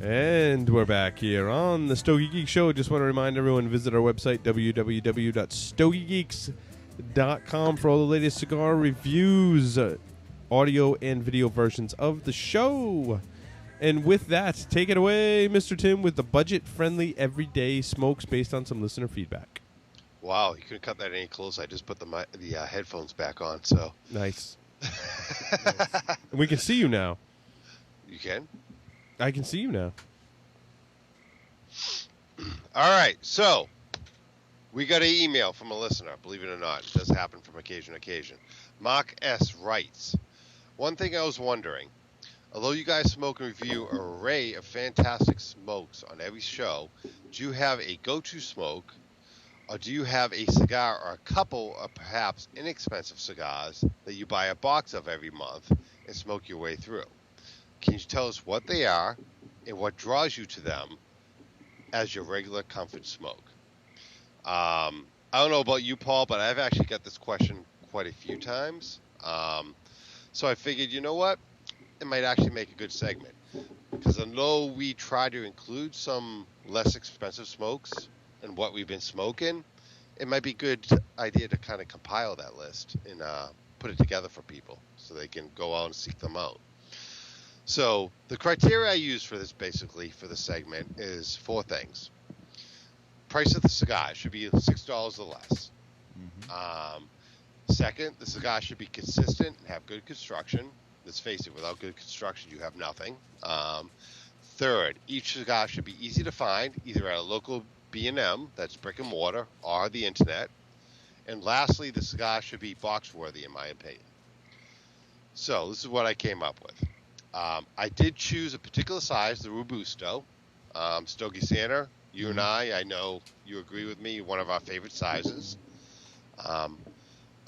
And we're back here on the Stogie Geeks Show. Just want to remind everyone, visit our website, www.stogiegeeks.com, for all the latest cigar reviews, audio and video versions of the show. And with that, take it away, Mr. Tim, with the budget-friendly everyday smokes based on some listener feedback. Wow, you couldn't cut that any closer. I just put the headphones back on, so. Nice. And we can see you now. You can? I can see you now. All right, so we got an email from a listener, believe it or not. It does happen from occasion to occasion. Mark S. writes, one thing I was wondering, although you guys smoke and review an array of fantastic smokes on every show, do you have a go-to smoke, or do you have a cigar or a couple of perhaps inexpensive cigars that you buy a box of every month and smoke your way through? Can you tell us what they are and what draws you to them as your regular comfort smoke? I don't know about you, Paul, but I've actually got this question quite a few times. So I figured, you know what? It might actually make a good segment. Because although we try to include some less expensive smokes and what we've been smoking, it might be a good idea to kind of compile that list and put it together for people so they can go out and seek them out. So the criteria I use for this, basically, for the segment is four things. Price of the cigar should be $6 or less. Mm-hmm. Second, the cigar should be consistent and have good construction. Let's face it, without good construction, you have nothing. Third, each cigar should be easy to find, either at a local B&M, that's brick and mortar, or the internet. And lastly, the cigar should be box-worthy, in my opinion. So this is what I came up with. I did choose a particular size, the Robusto. Stogie Santa, you and I know you agree with me, one of our favorite sizes. I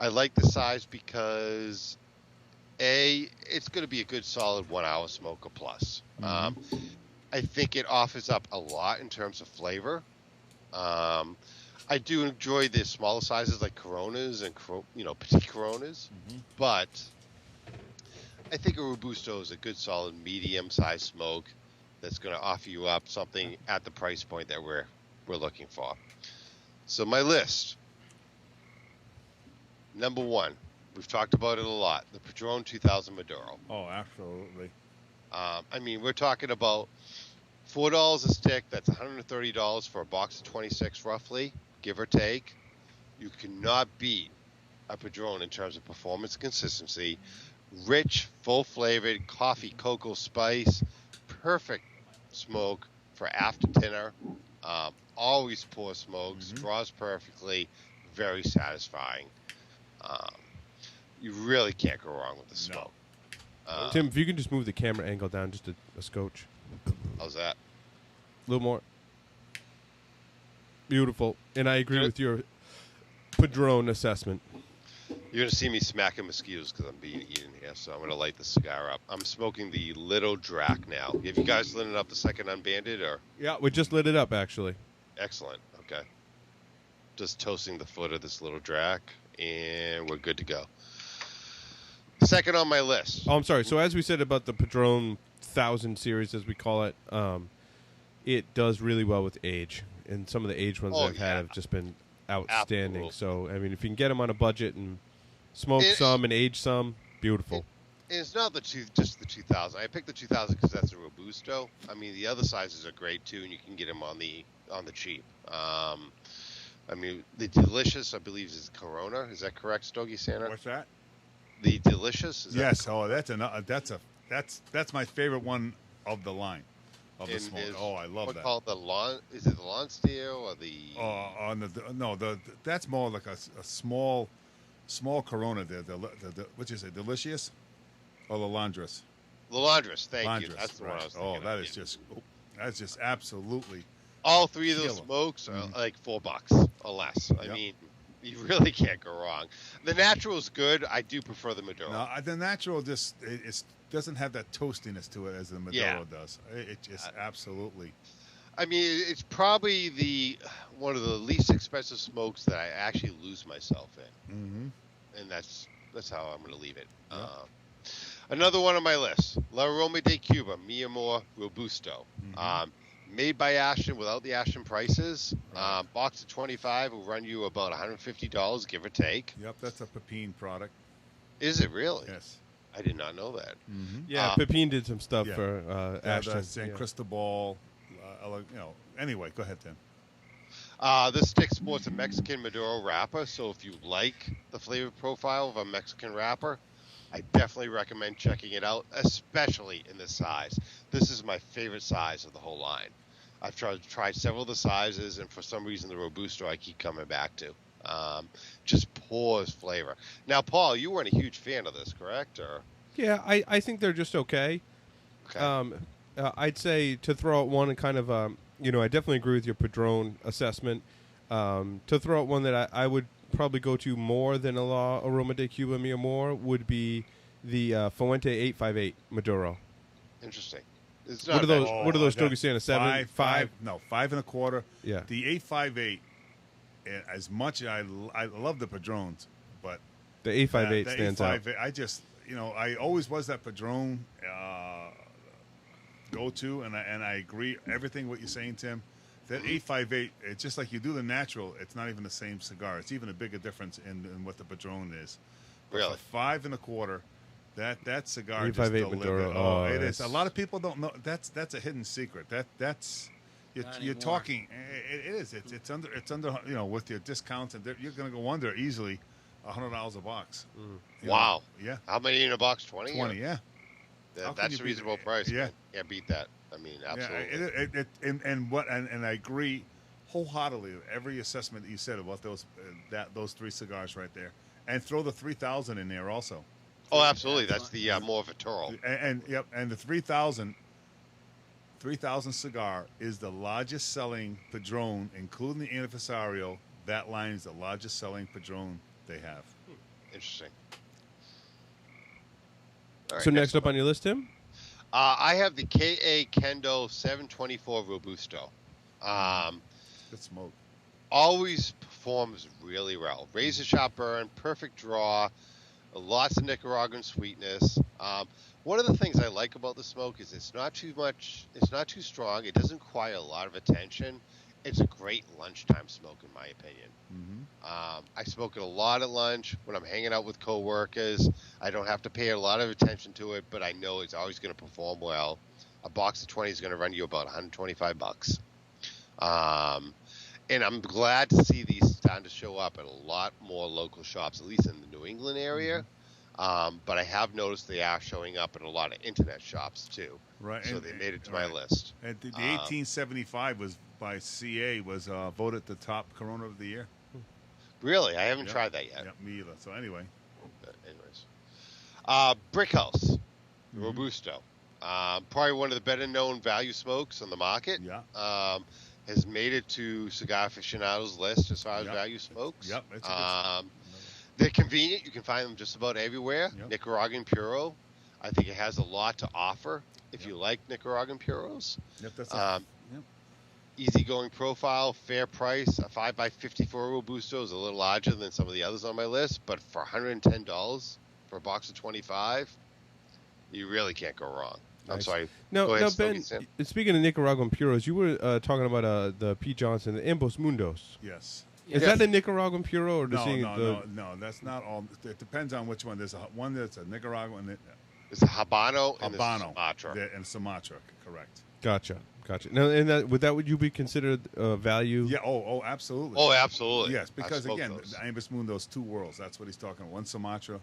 like the size because, A, it's going to be a good solid 1 hour smoker plus. I think it offers up a lot in terms of flavor. I do enjoy the smaller sizes like Coronas and petite Coronas, but I think a Robusto is a good solid medium-sized smoke that's going to offer you up something at the price point that we're looking for. So my list. Number one, we've talked about it a lot, the Padron 2000 Maduro. Oh, absolutely. I mean, we're talking about $4 a stick. That's $130 for a box of 26, roughly, give or take. You cannot beat a Padron in terms of performance and consistency. Rich, full-flavored coffee, cocoa, spice, perfect smoke for after dinner. Always pour smokes, draws perfectly, very satisfying. You really can't go wrong with the smoke. No. Tim, if you can just move the camera angle down just a scotch. How's that? A little more. Beautiful. And I agree with your Padron assessment. You're going to see me smacking mosquitoes because I'm eating here, so I'm going to light the cigar up. I'm smoking the Little Drac now. Have you guys lit up the second unbanded? Or? Yeah, we just lit it up, actually. Excellent. Okay. Just toasting the foot of this Little Drac, and we're good to go. Second on my list. Oh, I'm sorry. So as we said about the Padron 1000 series, as we call it, it does really well with age. And some of the age ones I've had have just been outstanding. Absolutely. So, I mean, if you can get them on a budget and smoke some and age some, beautiful. It's not just the 2000. I picked the 2000 because that's a Robusto. I mean, the other sizes are great too, and you can get them on the cheap. I mean, the Delicious, I believe, is Corona. Is that correct, Stogie Santa? What's that? The Delicious. Yes. Oh, that's my favorite one of the line. Of the smoke. Oh, I love that. Called the lawn? Is it the lawn steel or the? That's more like a small Corona. What you say, Delicious, or the Laundress? The Laundress. Thank you. That's the one I was thinking. Oh, that's just absolutely. All three of those smokes are like $4 or less. I mean, you really can't go wrong. The Natural is good. I do prefer the Maduro. No, the Natural just it doesn't have that toastiness to it as the Maduro does. It just absolutely. I mean, it's probably one of the least expensive smokes that I actually lose myself in, and that's how I'm going to leave it. Another one on my list, La Roma de Cuba, Mi Amor Robusto. Made by Ashton without the Ashton prices. Right. Box of 25 will run you about $150, give or take. Yep, that's a Pepin product. Is it really? Yes. I did not know that. Yeah, Pepin did some stuff yeah. for Ashton. San Cristobal. Anyway, go ahead, Tim. This stick sports a Mexican Maduro wrapper, so if you like the flavor profile of a Mexican wrapper, I definitely recommend checking it out, especially in this size. This is my favorite size of the whole line. I've tried several of the sizes, and for some reason the Robusto I keep coming back to. Just pours flavor. Now, Paul, you weren't a huge fan of this, correct? Or Yeah, I think they're just okay. I'd say to throw out one and kind of, I definitely agree with your Padron assessment. To throw out one that I would probably go to more than a La Aroma de Cuba Mi Amor would be the Fuente 858 Maduro. Interesting. What are those Stogie Santa? 5 and a quarter. Yeah. The 858. As much I love the Padrones, but the 858 stands out. I just I always was that Padron go to, and I agree everything what you're saying, Tim. That 858, it's just like you do the natural. It's not even the same cigar. It's even a bigger difference in what the Padron is. Really? For 5 and a quarter, that cigar just 858 delivered. Maduro. Oh, it is. A lot of people don't know. That's a hidden secret. That's. You're talking. It is. It's under. With your discounts, and you're going to go under easily $100 a box. Wow. Yeah. How many in a box? 20? 20. Yeah. That's a reasonable price. Yeah. Man. Can't beat that. I mean, absolutely. Yeah. And I agree wholeheartedly with every assessment that you said about those 3 cigars right there, and throw the 3000 in there also. Oh, absolutely. That's the more of a Toro. And the 3000 cigar is the largest selling Padron, including the Anniversario. That line is the largest selling Padron they have. Interesting. All right, So next up on your list, Tim? I have the K.A. Kendo 724 Robusto. Good smoke. Always performs really well. Razor sharp burn, perfect draw, lots of Nicaraguan sweetness. One of the things I like about the smoke is it's not too much. It's not too strong. It doesn't require a lot of attention. It's a great lunchtime smoke, in my opinion. I smoke it a lot at lunch when I'm hanging out with coworkers. I don't have to pay a lot of attention to it, but I know it's always going to perform well. A box of 20 is going to run you about $125. And I'm glad to see these starting to show up at a lot more local shops, at least in the New England area. But I have noticed they are showing up at a lot of internet shops too. Right. So they made it to my list. And the 1875 was by CA was voted the top Corona of the year. Really? I haven't tried that yet. Yeah, me either. So anyway. Brickhouse Robusto. Probably one of the better known value smokes on the market. Yeah. Has made it to Cigar Aficionado's list as far as value smokes. Yep. It's a good they're convenient. You can find them just about everywhere. Yep. Nicaraguan Puro. I think it has a lot to offer if you like Nicaraguan Puros. Yep, that's easygoing profile, fair price. A 5x54 Robusto is a little larger than some of the others on my list, but for $110 for a box of 25, you really can't go wrong. Nice. I'm sorry. Now, ahead, Ben, speaking of Nicaraguan Puros, you were talking about the P. Johnson, the Ambos Mundos. Yes. Is that a Nicaraguan Puro? Or No, that's not all. It depends on which one. There's one that's a Nicaraguan. It's a Habano and a Sumatra. And Sumatra, correct. Gotcha. Now, and would you be considered value? Yeah. Oh, absolutely. Oh, absolutely. Yes, because again, the Ambos Mundo's 2 worlds. That's what he's talking about. One Sumatra,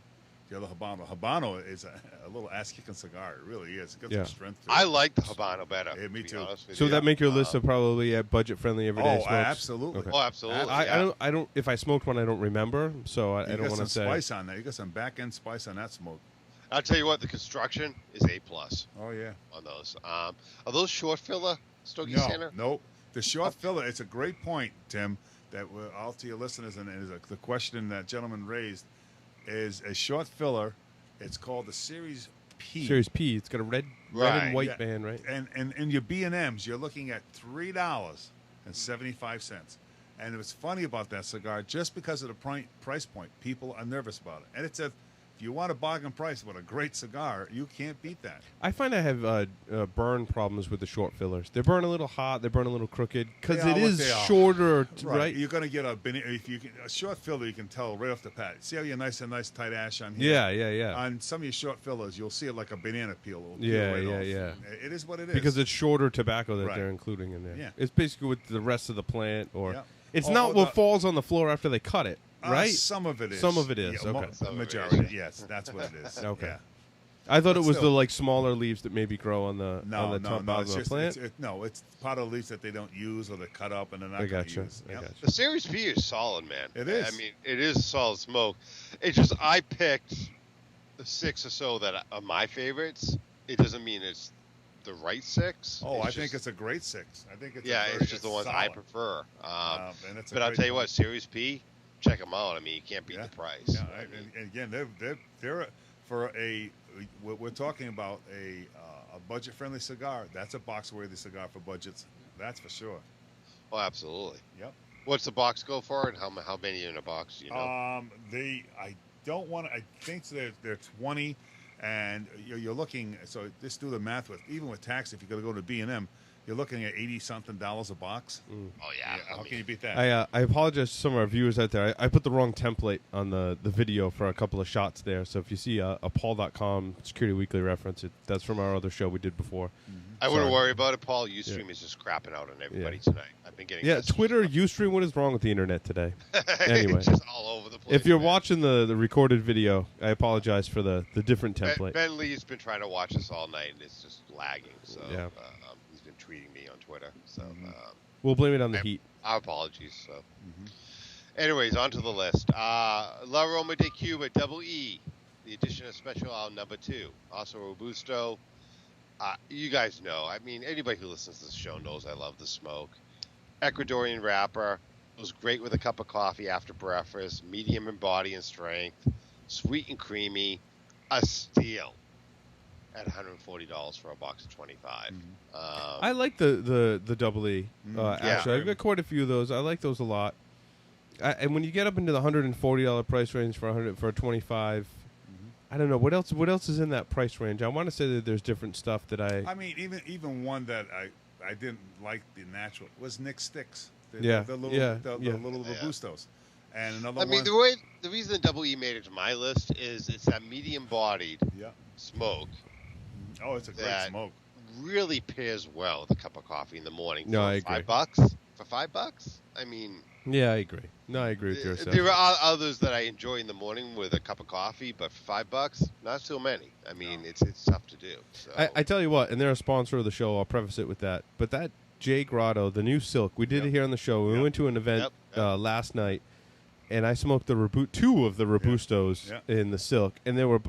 the other Habano. Habano is a little ass-kicking cigar. It really is. It got some strength to it. I like the Habano better. Yeah, me too. So that make your list of probably at budget-friendly everyday smokes? Absolutely. Okay. Oh, absolutely. I don't. If I smoked one, I don't remember. So I don't want to say. You got some spice on that. You got some back-end spice on that smoke. I'll tell you what, the construction is A+. Oh, yeah. On those. Are those short filler Stogie Center? No. The short filler, it's a great point, Tim, that all to your listeners, and the question that gentleman raised is a short filler. It's called the Series P. Series P. It's got a red and white band, right? And your B&Ms, you're looking at $3.75. And what's funny about that cigar, just because of the price point, people are nervous about it. And it's a if you want a bargain price with a great cigar, you can't beat that. I find I have burn problems with the short fillers. They burn a little hot. They burn a little crooked because it is shorter, right? You're going to get a short filler. You can tell right off the pat. See how you nice tight ash on here. Yeah. On some of your short fillers, you'll see it like a banana peel. Yeah. It is what it is because it's shorter tobacco that they're including in there. Yeah. It's basically with the rest of the plant, or it's not what falls on the floor after they cut it. Right, some of it is. Some of it is. Yeah, okay, majority. Yes, that's what it is. Okay, yeah. I thought it was the smaller leaves that maybe grow on the top of the plant. It's part of the leaves that they don't use or they cut up and they're not going to use. The Series P is solid, man. It is. I mean, it is solid smoke. It's just I picked the 6 or so that are my favorites. It doesn't mean it's the right 6. Oh, I think it's a great 6. I think it's it's just the ones I prefer. But I'll tell you what, Series P, check them out. I mean, you can't beat the price. Yeah, and again, they're for we're talking about a budget-friendly cigar. That's a box-worthy cigar for budgets. That's for sure. Oh, absolutely. Yep. What's the box go for, and how many in a box? Do you know? I don't want. I think they're 20. And you're looking, so just do the math even with tax, if you're going to go to B&M, you're looking at $80-something a box. Oh, yeah. How can you beat that? I apologize to some of our viewers out there. I put the wrong template on the video for a couple of shots there. So if you see a Paul.com Security Weekly reference, that's from our other show we did before. Mm-hmm. I wouldn't worry about it, Paul. Ustream is just crapping out on everybody tonight. I've been getting Twitter, Ustream, what is wrong with the internet today? Anyway. It's just all over the place. If you're watching the recorded video, I apologize for the different template. Ben Lee's been trying to watch us all night, and it's just lagging. So he's been tweeting me on Twitter. So we'll blame it on the heat. Our apologies. So, anyways, on to the list. La Roma de Cuba Double E, the edition of Special Al number 2. Also Robusto. You guys know. I mean, anybody who listens to this show knows I love the smoke. Ecuadorian wrapper. It was great with a cup of coffee after breakfast. Medium in body and strength. Sweet and creamy. A steal at $140 for a box of 25. I like the Double E. Actually, I've got quite a few of those. I like those a lot. And when you get up into the $140 price range for a 25, I don't know what else is in that price range. I want to say that there's different stuff that I mean, even one that I didn't like the natural was Nick Sticks. The little Robustos. And another one. I mean, the reason Double E made it to my list is it's that medium-bodied smoke. Oh, it's a great smoke. Really pairs well with a cup of coffee in the morning. No, I agree. $5? For $5? I mean... Yeah, I agree. No, I agree with your assessment. There are others that I enjoy in the morning with a cup of coffee, but for $5, not so many. I mean, it's tough to do. So. I tell you what, and they're a sponsor of the show. I'll preface it with that. But that J. Grotto, the new Silk, we did it here on the show. We went to an event last night, and I smoked two of the Robustos in the Silk, and they were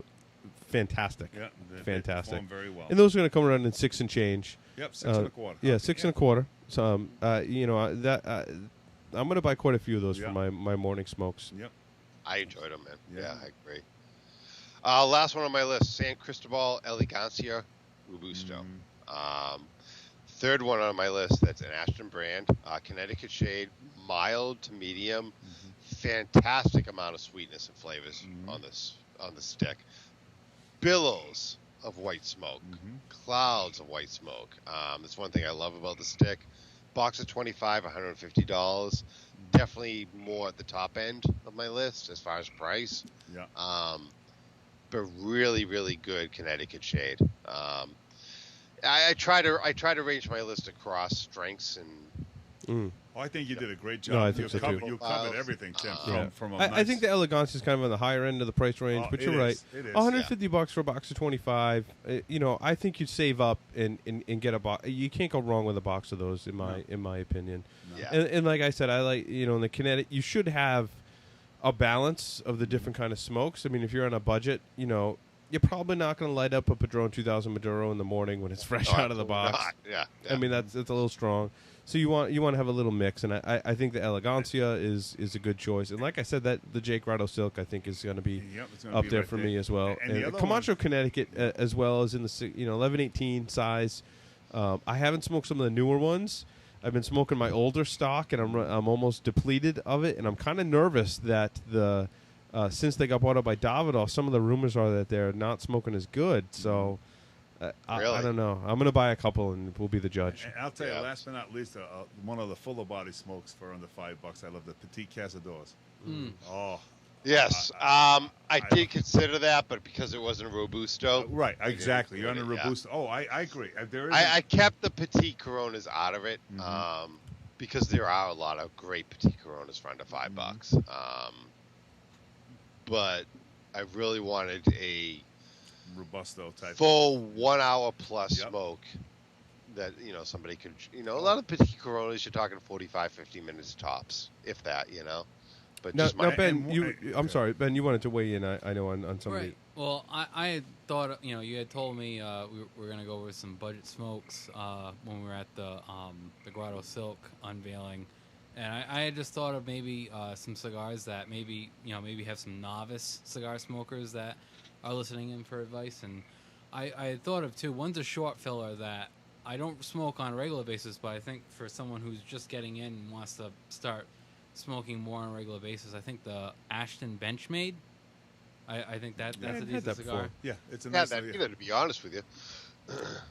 fantastic. Yeah, fantastic. They performed very well. And those are going to come around in 6 and change. Yep, 6 and a quarter. Yeah, 6 and a quarter. So, I'm going to buy quite a few of those for my morning smokes. Yep. I enjoyed them, man. Yeah, I agree. Last one on my list, San Cristobal Elegancia Robusto. Third one on my list, that's an Ashton brand, Connecticut shade, mild to medium, fantastic amount of sweetness and flavors on the stick. Billows of white smoke, clouds of white smoke. That's one thing I love about the stick. Box of 25, $150. Definitely more at the top end of my list as far as price. Yeah. But really, really good Connecticut shade. I try to range my list across strengths and. Oh, I think you did a great job. No, I think so too. You covered everything, Tim. I think the Elegance is kind of on the higher end of the price range, but you're right. It is. $150 for a box of 25. I think you'd save up and get a box. You can't go wrong with a box of those, in my opinion. No. Yeah. And like I said, I like in the Connecticut, you should have a balance of the different kind of smokes. I mean, if you're on a budget, you're probably not going to light up a Padron 2000 Maduro in the morning when it's fresh out of the box. Yeah. I mean, that's a little strong. So you want to have a little mix, and I think the Elegancia is a good choice. And like I said, that the J. Grotto Silk I think is going to be up there for me as well. And Camacho, Connecticut, as well as in the 11-18 size. I haven't smoked some of the newer ones. I've been smoking my older stock, and I'm almost depleted of it, and I'm kind of nervous that the since they got bought up by Davidoff, some of the rumors are that they're not smoking as good. So I don't know. I'm going to buy a couple, and we'll be the judge. And I'll tell you, last but not least, one of the fuller body smokes for under $5. I love the Petit Cazadors. Oh. Yes, I did consider that, but because it wasn't a Robusto. Right, exactly. You're on a Robusto. Yeah. Oh, I agree. I kept the Petit Coronas out of it because there are a lot of great Petit Coronas for under $5. But I really wanted a Robusto type full 1 hour plus smoke that somebody could a lot of Petit Coronas you're talking 45-50 minutes tops, if that. But now Ben, I'm sorry, Ben, you wanted to weigh in. I know on some of the. Well, I had thought you had told me we were going to go over some budget smokes when we were at the Grotto Silk unveiling, and I had just thought of maybe some cigars that maybe have some novice cigar smokers that are listening in for advice, and I had thought of two. One's a short filler that I don't smoke on a regular basis, but I think for someone who's just getting in and wants to start smoking more on a regular basis, I think the Ashton Benchmade. I think that's a decent cigar. Before. Yeah, it's a nice that either, to be honest with you.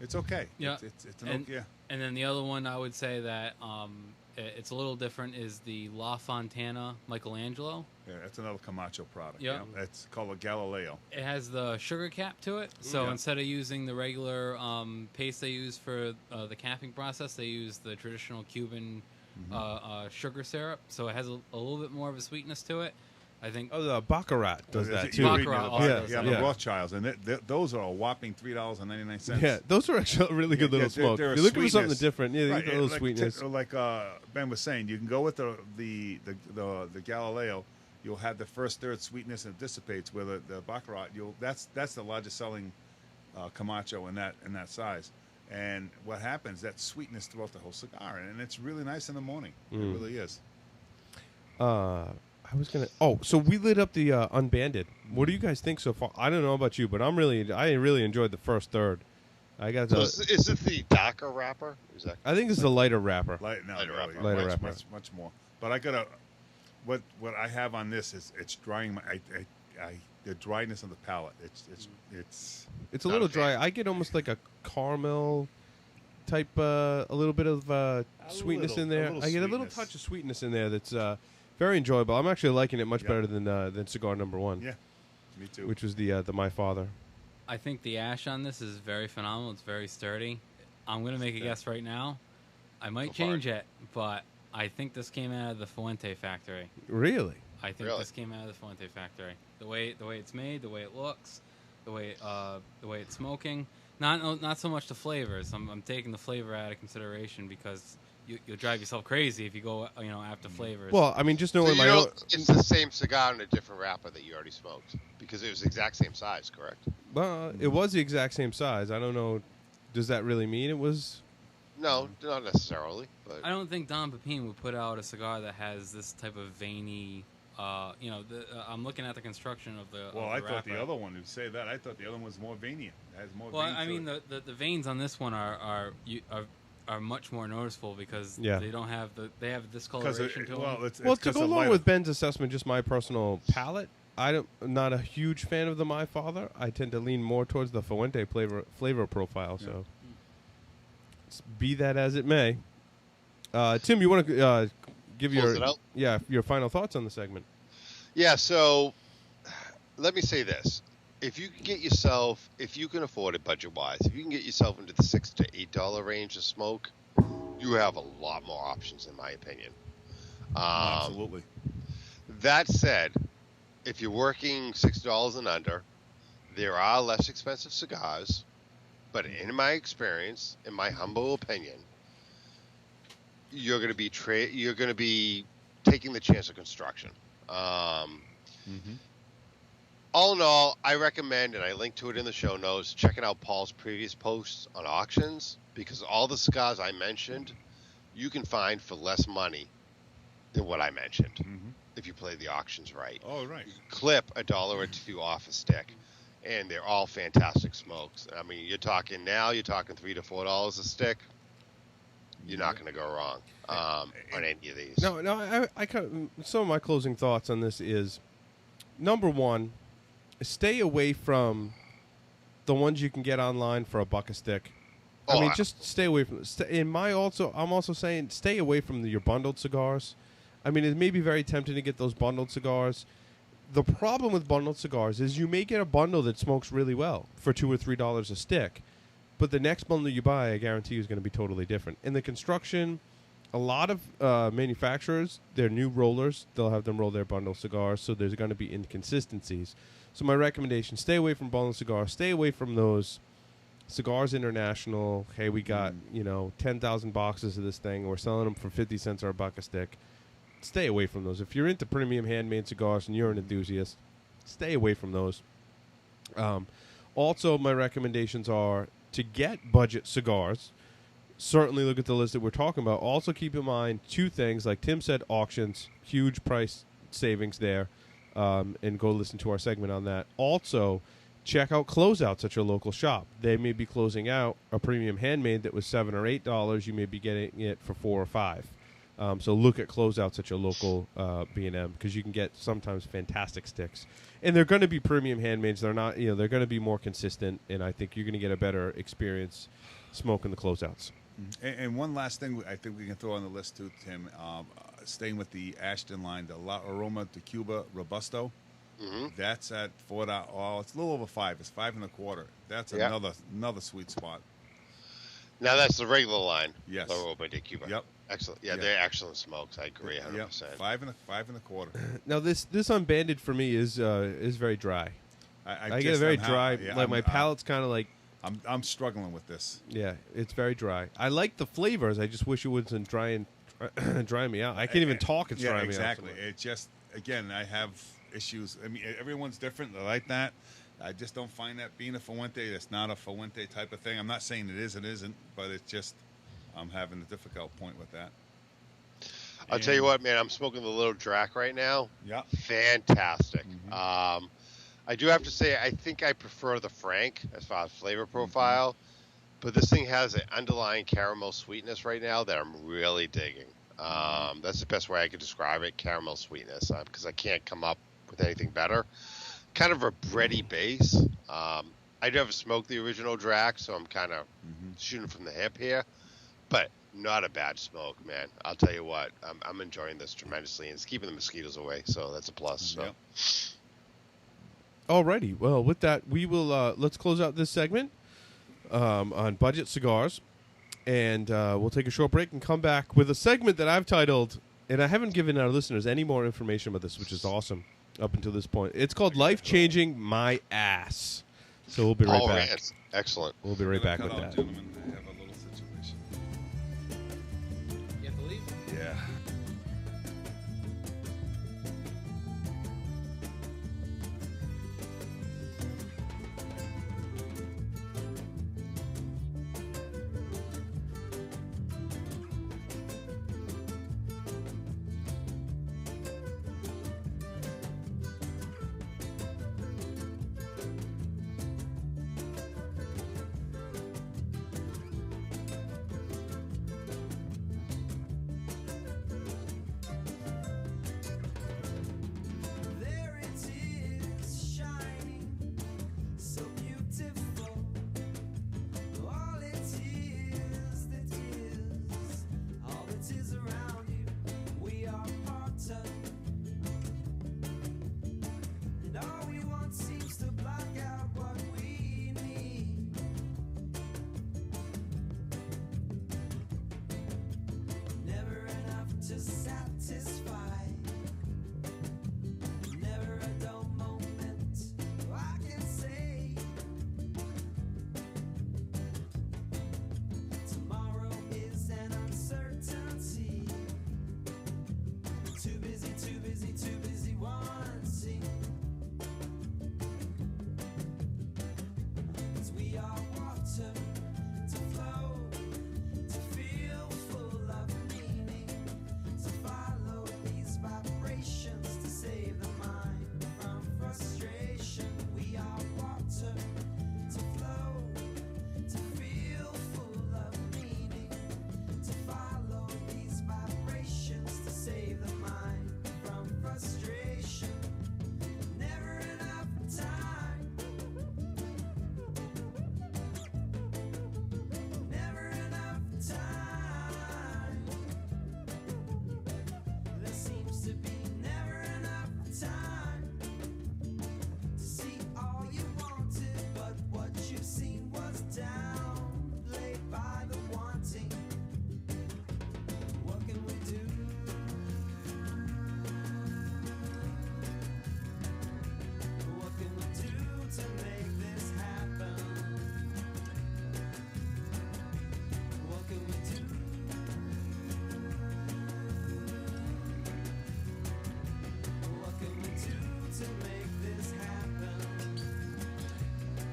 It's okay. Yeah, it's an okay. And then the other one I would say that it's a little different is the La Fontana Michelangelo. Yeah, that's another Camacho product. Yeah, that's called a Galileo. It has the sugar cap to it, so instead of using the regular paste they use for the capping process, they use the traditional Cuban sugar syrup, so it has a little bit more of a sweetness to it. I think. Oh, the Baccarat does that too. The Rothschilds, and those are a whopping $3.99. Yeah, those are actually a really good little smoke. You're looking for something different. Yeah, right, a little sweetness. Like Ben was saying, you can go with the Galileo. You'll have the first third sweetness and it dissipates. Where the Baccarat, that's the largest selling Camacho in that size. And what happens? That sweetness throughout the whole cigar, and it's really nice in the morning. It really is. I was gonna. Oh, so we lit up the Unbanded. What do you guys think so far? I don't know about you, but I really enjoyed the first third. I got. Is it the darker wrapper? I think it's the lighter wrapper. Lighter wrapper. Much more. But I gotta. What I have on this is it's drying the dryness of the palate. It's a little dry. I get almost like a caramel type, a little bit of sweetness in there. I get a little touch of sweetness in there that's very enjoyable. I'm actually liking it much better than cigar number one. Yeah, me too. Which was the My Father. I think the ash on this is very phenomenal. It's very sturdy. I'm going to make a guess right now. I might change it, but I think this came out of the Fuente factory. Really? I think this came out of the Fuente factory. The way it's made, the way it looks, the way it's smoking. Not so much the flavors. I'm taking the flavor out of consideration because you'll drive yourself crazy if you go after flavors. Well, I mean, just knowing it's the same cigar in a different wrapper that you already smoked because it was the exact same size, correct? Well, it was the exact same size. I don't know. Does that really mean it was? No, not necessarily. But I don't think Don Pepin would put out a cigar that has this type of veiny. I'm looking at the construction of the. Well, I thought the other one would say that. I thought the other one was more veiny. It has more. Well, I mean, the veins on this one are much more noticeable because they don't have they have discoloration to them. Well, to go along with Ben's assessment, just my personal palate. I'm not a huge fan of the My Father. I tend to lean more towards the Fuente flavor profile. Yeah. So, be that as it may, Tim, you want to give your final thoughts on the segment? Yeah. So, let me say this: if you can afford it budget-wise, if you can get yourself into the $6 to $8 range of smoke, you have a lot more options, in my opinion. Absolutely. That said, if you're working $6 and under, there are less expensive cigars, but in my experience, in my humble opinion, you're going to be taking the chance of construction. All in all, I recommend, and I link to it in the show notes, checking out Paul's previous posts on auctions, because all the cigars I mentioned, you can find for less money than what I mentioned, if you play the auctions right. Oh, right. You clip $1 or $2 off a stick, and they're all fantastic smokes. I mean, you're talking $3 to $4 a stick. You're not going to go wrong on any of these. No. I some of my closing thoughts on this is, number one, stay away from the ones you can get online for $1 a stick. I mean, just stay away from. I'm also saying stay away from your bundled cigars. I mean, it may be very tempting to get those bundled cigars. The problem with bundled cigars is you may get a bundle that smokes really well for $2 or $3 a stick, but the next bundle you buy, I guarantee you, is going to be totally different. In the construction, a lot of manufacturers, their new rollers, they'll have them roll their bundle cigars, so there's going to be inconsistencies. So my recommendation, stay away from bundled cigars. Stay away from those Cigars International. Hey, we got 10,000 boxes of this thing, and we're selling them for 50 cents or $1 a stick. Stay away from those. If you're into premium handmade cigars and you're an enthusiast, stay away from those. Also, my recommendations are to get budget cigars. Certainly look at the list that we're talking about. Also keep in mind two things. Like Tim said, auctions, huge price savings there, and go listen to our segment on that. Also, check out closeouts at your local shop. They may be closing out a premium handmade that was $7 or $8. You may be getting it for $4 or $5. So look at closeouts at your local B&M because you can get sometimes fantastic sticks, and they're going to be premium handmades. They're not, they're going to be more consistent, and I think you're going to get a better experience smoking the closeouts. And one last thing I think we can throw on the list too, Tim. Staying with the Ashton line, the La Aroma de Cuba Robusto. Mm-hmm. That's at $4. Oh, it's a little over $5. It's $5 1/4. That's another sweet spot. Now that's the regular line. Yes. La Aroma de Cuba. Yep. Excellent. Yeah, they're excellent smokes. I agree 100%. Yep. $5 1/4. Now this unbanded for me is very dry. I get a very dry. Yeah, my palate's kind of like. I'm struggling with this. Yeah, it's very dry. I like the flavors. I just wish it wasn't dry me out. I can't even talk. It's drying me out. Exactly. It just, again, I have issues. I mean, everyone's different. I like that. I just don't find that being a Fuente. That's not a Fuente type of thing. I'm not saying it is. It isn't. But it's just I'm having a difficult point with that. I'll tell you what, man. I'm smoking the Little Drac right now. Yeah. Fantastic. Mm-hmm. I do have to say, I think I prefer the Frank as far as flavor profile, but this thing has an underlying caramel sweetness right now that I'm really digging. That's the best way I could describe it, caramel sweetness, because I can't come up with anything better. Kind of a bready base. I never smoked the original Drac, so I'm kind of shooting from the hip here, but not a bad smoke, man. I'll tell you what, I'm enjoying this tremendously, and it's keeping the mosquitoes away, so that's a plus. So. Yep. Alrighty, well, with that, we will let's close out this segment on budget cigars, and we'll take a short break and come back with a segment that I've titled, and I haven't given our listeners any more information about this, which is awesome up until this point. It's called Life Changing My Ass. So we'll be right back. Man. Excellent. We'll be right back with that. Gentlemen, I have a little situation. You have to leave? Yeah.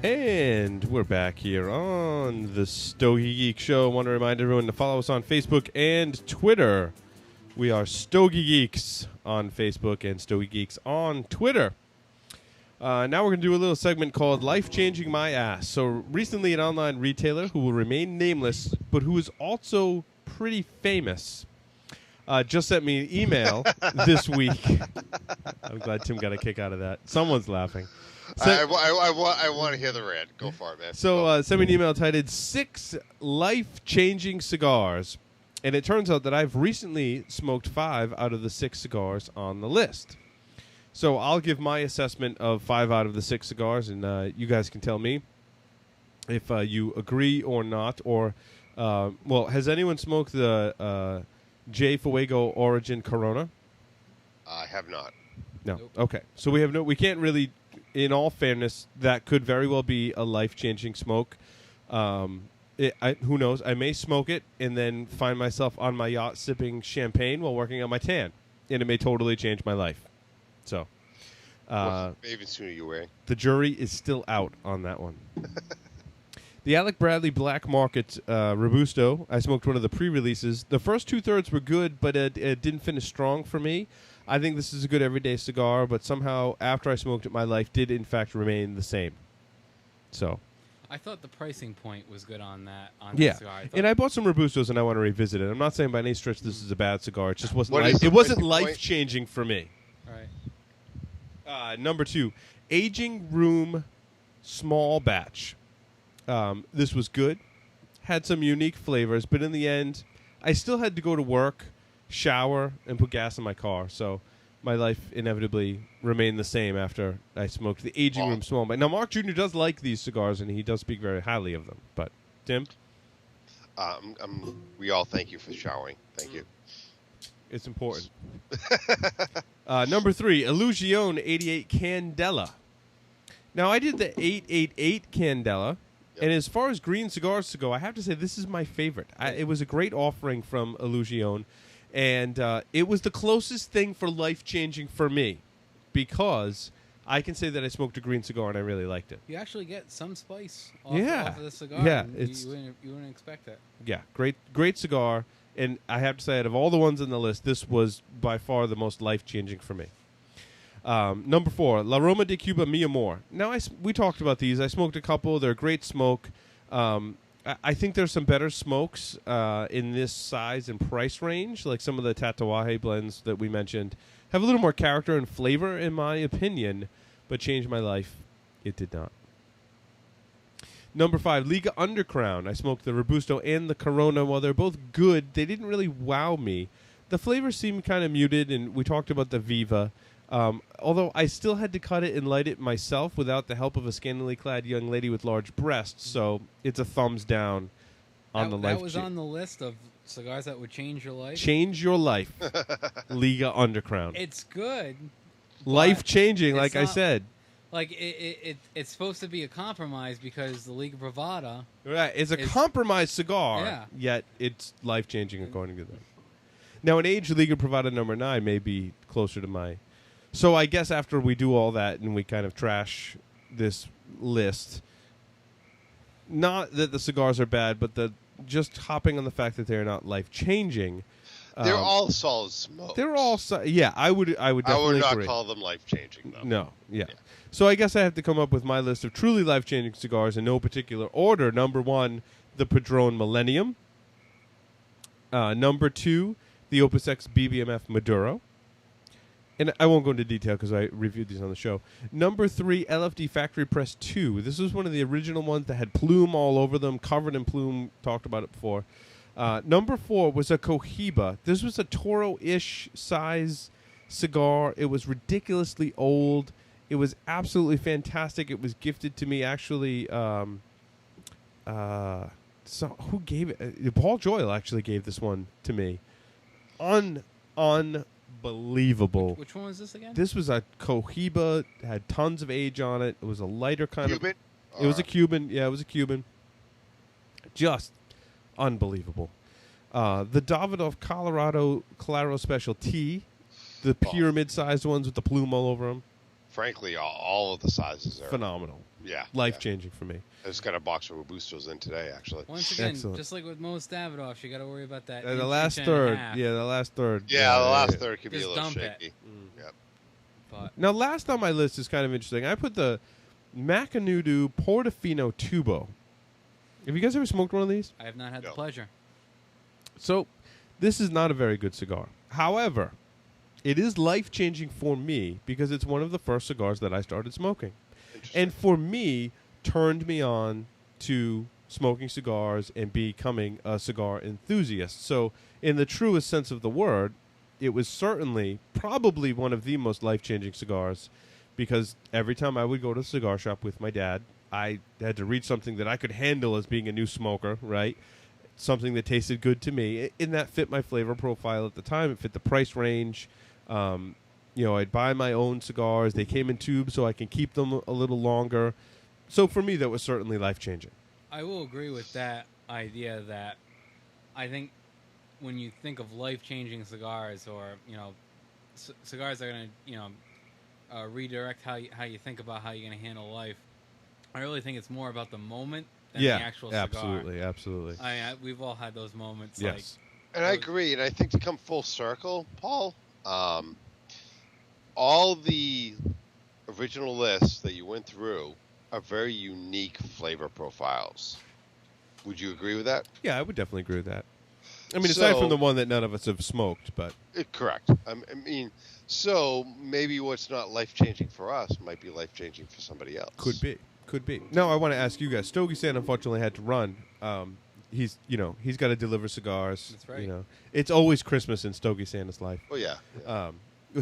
And we're back here on the Stogie Geeks Show. I want to remind everyone to follow us on Facebook and Twitter. We are Stogie Geeks on Facebook and Stogie Geeks on Twitter. Now we're going to do a little segment called Life Changing My Ass. So recently an online retailer who will remain nameless, but who is also pretty famous, just sent me an email this week. I'm glad Tim got a kick out of that. Someone's laughing. I want to hear the rant. Go for it, man. So sent me an email titled 6 Life-Changing Cigars. And it turns out that I've recently smoked 5 out of the 6 cigars on the list. So I'll give my assessment of 5 out of the 6 cigars, and you guys can tell me if you agree or not. Or, well, has anyone smoked the J. Fuego Origin Corona? I have not. No. Nope. Okay. So we can't really, in all fairness, that could very well be a life-changing smoke. Who knows? I may smoke it and then find myself on my yacht sipping champagne while working on my tan, and it may totally change my life. So, even sooner you wearing. The jury is still out on that one. The Alec Bradley Black Market Robusto, I smoked one of the pre-releases. The first 2/3 were good, but it didn't finish strong for me. I think this is a good everyday cigar, but somehow after I smoked it, my life did in fact remain the same. So, I thought the pricing point was good on that. yeah, cigar. and I bought some Robustos, and I want to revisit it. I'm not saying by any stretch this is a bad cigar. It just wasn't. It wasn't life changing for me. Right. Number 2, Aging Room Small Batch. This was good, had some unique flavors, but in the end, I still had to go to work, shower, and put gas in my car. So my life inevitably remained the same after I smoked the Aging Room Small Batch. Now, Mark Jr. does like these cigars, and he does speak very highly of them. But, Tim? We all thank you for showering. Thank you. It's important. Number 3, Illusione 88 Candela. Now, I did the 888 Candela, and as far as green cigars to go, I have to say this is my favorite. It was a great offering from Illusione, and it was the closest thing for life-changing for me, because I can say that I smoked a green cigar and I really liked it. You actually get some spice off of the cigar. Yeah, you wouldn't expect that. Yeah, great cigar. And I have to say, out of all the ones on the list, this was by far the most life-changing for me. Number 4, La Roma de Cuba Mi Amor. Now, we talked about these. I smoked a couple. They're a great smoke. I think there's some better smokes in this size and price range, like some of the Tatuaje blends that we mentioned. Have a little more character and flavor, in my opinion, but changed my life. It did not. Number 5, Liga Undercrown. I smoked the Robusto and the Corona. While they're both good, they didn't really wow me. The flavor seemed kind of muted, and we talked about the Viva. Although I still had to cut it and light it myself without the help of a scantily clad young lady with large breasts, so it's a thumbs down on the life. That was on the list of cigars that would change your life? Change your life. Liga Undercrown. It's good. Life-changing, like I said. Like, it's supposed to be a compromise because the Liga Privada... Right, it's a compromise cigar, yet it's life-changing according to them. Now, an age Liga Privada number 9 may be closer to my... So I guess after we do all that and we kind of trash this list, not that the cigars are bad, but just hopping on the fact that they're not life-changing... They're all solid smokes. They're all... I would definitely I would not agree. call them life-changing, though. No, yeah. So I guess I have to come up with my list of truly life-changing cigars in no particular order. Number 1, the Padron Millennium. Number 2, the Opus X BBMF Maduro. And I won't go into detail because I reviewed these on the show. Number 3, LFD Factory Press 2. This was one of the original ones that had plume all over them, covered in plume. Talked about it before. Number 4 was a Cohiba. This was a Toro-ish size cigar. It was ridiculously old. It was absolutely fantastic. It was gifted to me, actually. So who gave it? Paul Joyle actually gave this one to me. Unbelievable. Which one was this again? This was a Cohiba. Had tons of age on it. It was a lighter kind Cuban? of... It was a Cuban. Yeah, it was a Cuban. Just unbelievable. The Davidoff Colorado Claro Special T. The pyramid-sized ones with the plume all over them. Frankly, all of the sizes are phenomenal. life changing for me. I just got a box of Robustos in today, actually. Once again, Excellent. just like with most Davidoffs, you got to worry about that. The last third, the last third. Yeah, the last third could be Just a little dump it. shaky. Yep. But Now, last on my list is kind of interesting. I put the Macanudo Portofino Tubo. Have you guys ever smoked one of these? I have not had the No. pleasure. So, this is not a very good cigar. However, it is life-changing for me because it's one of the first cigars that I started smoking. And for me, turned me on to smoking cigars and becoming a cigar enthusiast. So, in the truest sense of the word, it was certainly probably one of the most life-changing cigars because every time I would go to a cigar shop with my dad, I had to reach something that I could handle as being a new smoker, right? Something that tasted good to me, and that fit my flavor profile at the time. It fit the price range. I'd buy my own cigars. They came in tubes so I can keep them a little longer. So for me, that was certainly life-changing. I will agree with that idea that I think when you think of life-changing cigars or, cigars that are going to, redirect how you think about how you're going to handle life, I really think it's more about the moment than the actual cigar. Absolutely. We've all had those moments. Yes. And I agree. And I think to come full circle, Paul, all the original lists that you went through are very unique flavor profiles. Would you agree with that? Yeah, I would definitely agree with that. I mean, aside from the one that none of us have smoked, but... Correct. I mean, so maybe what's not life-changing for us might be life-changing for somebody else. Could be. Now, I want to ask you guys. Stogie Sand unfortunately had to run. He's got to deliver cigars. That's right. It's always Christmas in Stogie Santa's life. Oh, yeah.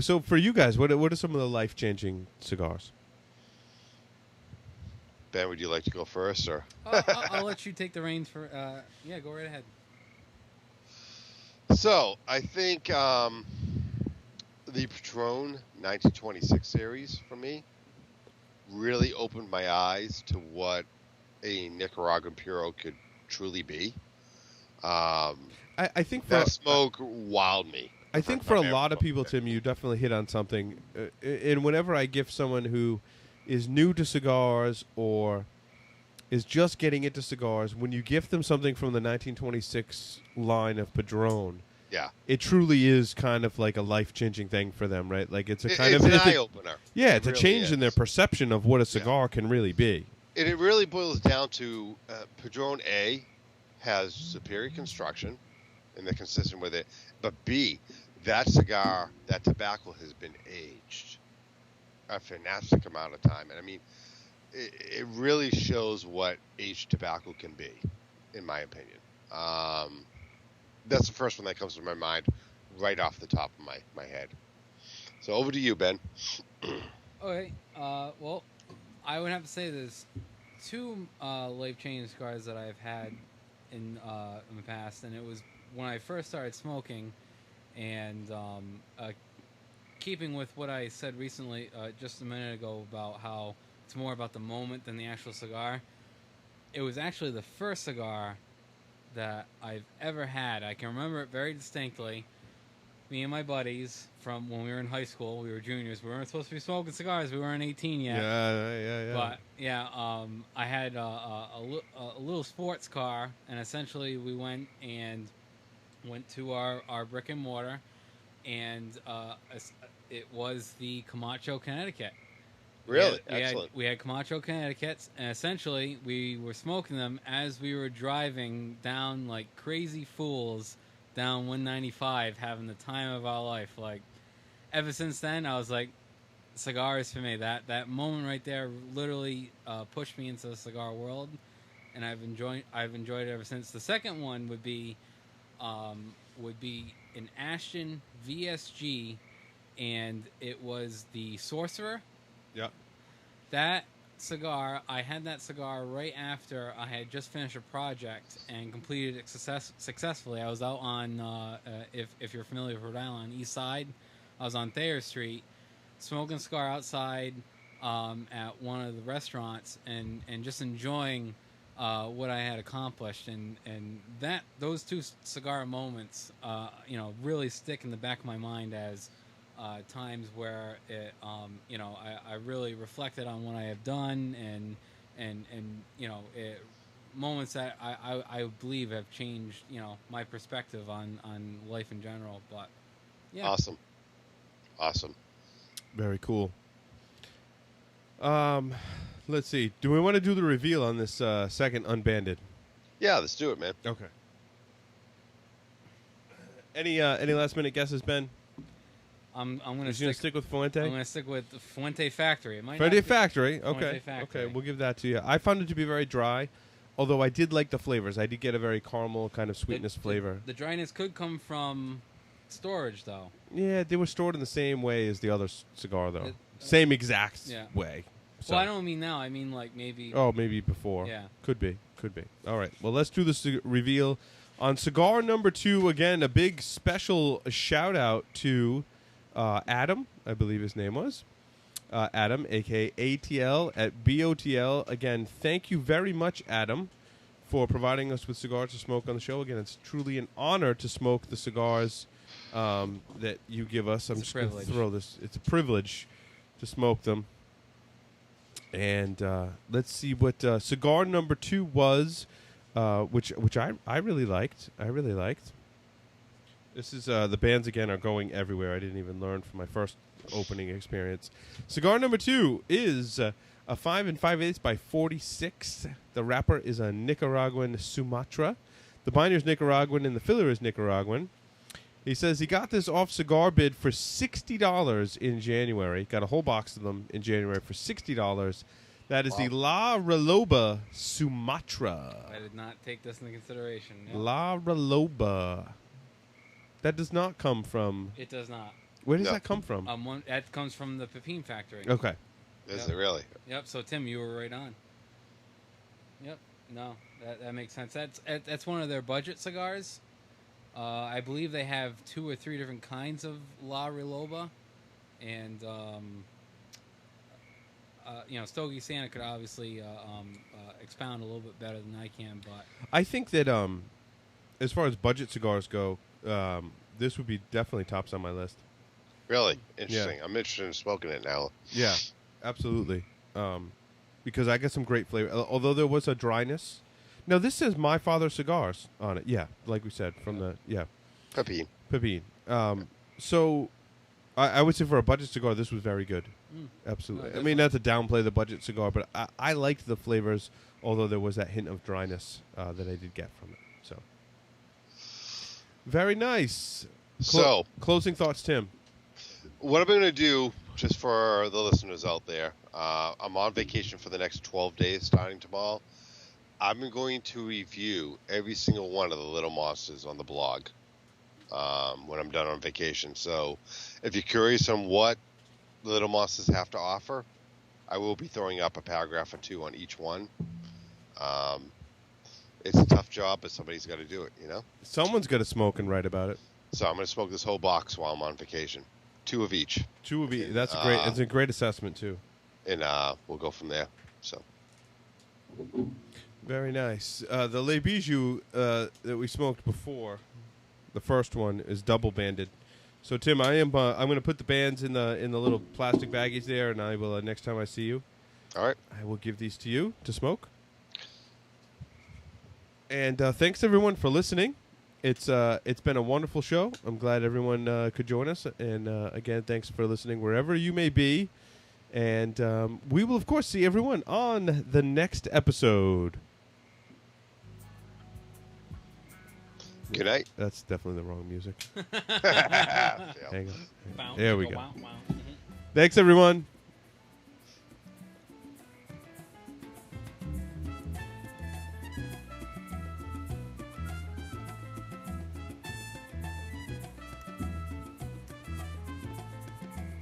So for you guys, what are some of the life-changing cigars? Ben, would you like to go first, or? I'll let you take the reins for. Go right ahead. So I think the Patron 1926 series for me really opened my eyes to what a Nicaraguan Puro could truly be. I think that smoke wowed me. I think for a lot of people, Tim, you definitely hit on something. And whenever I gift someone who is new to cigars or is just getting into cigars, when you gift them something from the 1926 line of Padron, it truly is kind of like a life-changing thing for them, right? Like it's an eye-opener. Yeah, it's a change in their perception of what a cigar can really be. And it really boils down to Padron A has superior construction, and they're consistent with it. But B, that cigar, that tobacco has been aged a fantastic amount of time. And I mean, it really shows what aged tobacco can be, in my opinion. That's the first one that comes to my mind right off the top of my head. So over to you, Ben. Okay. Well, I would have to say there's two life-changing cigars that I've had in the past, and it was when I first started smoking, and keeping with what I said recently, just a minute ago, about how it's more about the moment than the actual cigar. It was actually the first cigar that I've ever had. I can remember it very distinctly. Me and my buddies from when we were in high school, we were juniors. We weren't supposed to be smoking cigars. We weren't 18 yet. Yeah. But I had a little sports car, and essentially we went to our brick and mortar, and it was the Camacho, Connecticut. Really? Excellent. We had Camacho, Connecticut's, and essentially we were smoking them as we were driving down like crazy fools down 195, having the time of our life. Like, ever since then, I was like, cigars for me. That moment right there literally pushed me into the cigar world, and I've enjoyed it ever since. The second one would be an Ashton VSG, and it was the Sorcerer. Yep. That cigar, I had that cigar right after I had just finished a project and completed it successfully. I was out on, if you're familiar with Rhode Island, East Side. I was on Thayer Street, smoking a cigar outside at one of the restaurants, and just enjoying what I had accomplished. And those two cigar moments, really stick in the back of my mind as times where it, I really reflected on what I have done and moments that I believe have changed, my perspective on life in general. But yeah, awesome, very cool. Let's see. Do we want to do the reveal on this second unbanded? Yeah, let's do it, man. Okay. Any last minute guesses, Ben? I'm gonna stick with Fuente. I'm gonna stick with Fuente Factory. It might Fuente not be- Factory. Fuente Okay. Factory. Okay, we'll give that to you. I found it to be very dry, although I did like the flavors. I did get a very caramel kind of sweetness flavor. The dryness could come from storage, though. Yeah, they were stored in the same way as the other cigar, though. Same exact way. So. Well, I don't mean now. I mean like maybe. Oh, maybe before. Yeah. Could be. All right. Well, let's do this reveal on cigar number 2. Again, a big special shout out to Adam, I believe his name was. Adam, a.k.a. ATL at BOTL. Again, thank you very much, Adam, for providing us with cigars to smoke on the show. Again, it's truly an honor to smoke the cigars that you give us. I'm just going to throw this. It's a privilege to smoke them. And let's see what cigar number 2 was, which I really liked. This is the bands again are going everywhere. I didn't even learn from my first opening experience. Cigar number 2 is a 5 5/8 by 46. The wrapper is a Nicaraguan Sumatra. The binder is Nicaraguan and the filler is Nicaraguan. He says he got this off Cigar Bid for $60 in January. Got a whole box of them in January for $60. That is the La Reloba Sumatra. I did not take this into consideration. Yep. La Reloba. That does not come from... It does not. Where does that come from? That comes from the Pepin factory. Okay. Is it really? Yep. So Tim, you were right on. Yep. No, that makes sense. That's one of their budget cigars. I believe they have 2 or 3 different kinds of La Reloba, and Stogie Santa could obviously expound a little bit better than I can. But I think that as far as budget cigars go, this would be definitely tops on my list. Really interesting. Yeah. I'm interested in smoking it now. Yeah, absolutely. Because I get some great flavor. Although there was a dryness. No, this says My Father Cigars on it. Yeah, like we said from the Pepin. So I would say for a budget cigar, this was very good. Absolutely. I mean, not to downplay the budget cigar, but I liked the flavors, although there was that hint of dryness that I did get from it. So very nice. Closing thoughts, Tim. What I'm going to do, just for the listeners out there, I'm on vacation for the next 12 days starting tomorrow. I'm going to review every single one of the Little Monsters on the blog when I'm done on vacation. So if you're curious on what the Little Monsters have to offer, I will be throwing up a paragraph or 2 on each one. It's a tough job, but somebody's got to do it, Someone's got to smoke and write about it. So I'm going to smoke this whole box while I'm on vacation. 2 of each. 2 of each. That's great. It's a great assessment, too. And we'll go from there. So. Very nice. The Le Bijou that we smoked before, the first one, is double banded. So Tim, I'm going to put the bands in the little plastic baggies there, and I will next time I see you. All right. I will give these to you to smoke. And thanks everyone for listening. It's been a wonderful show. I'm glad everyone could join us. And again, thanks for listening wherever you may be. And we will of course see everyone on the next episode. Good night. That's definitely the wrong music. Yeah. Hang on. There we go. Thanks, everyone.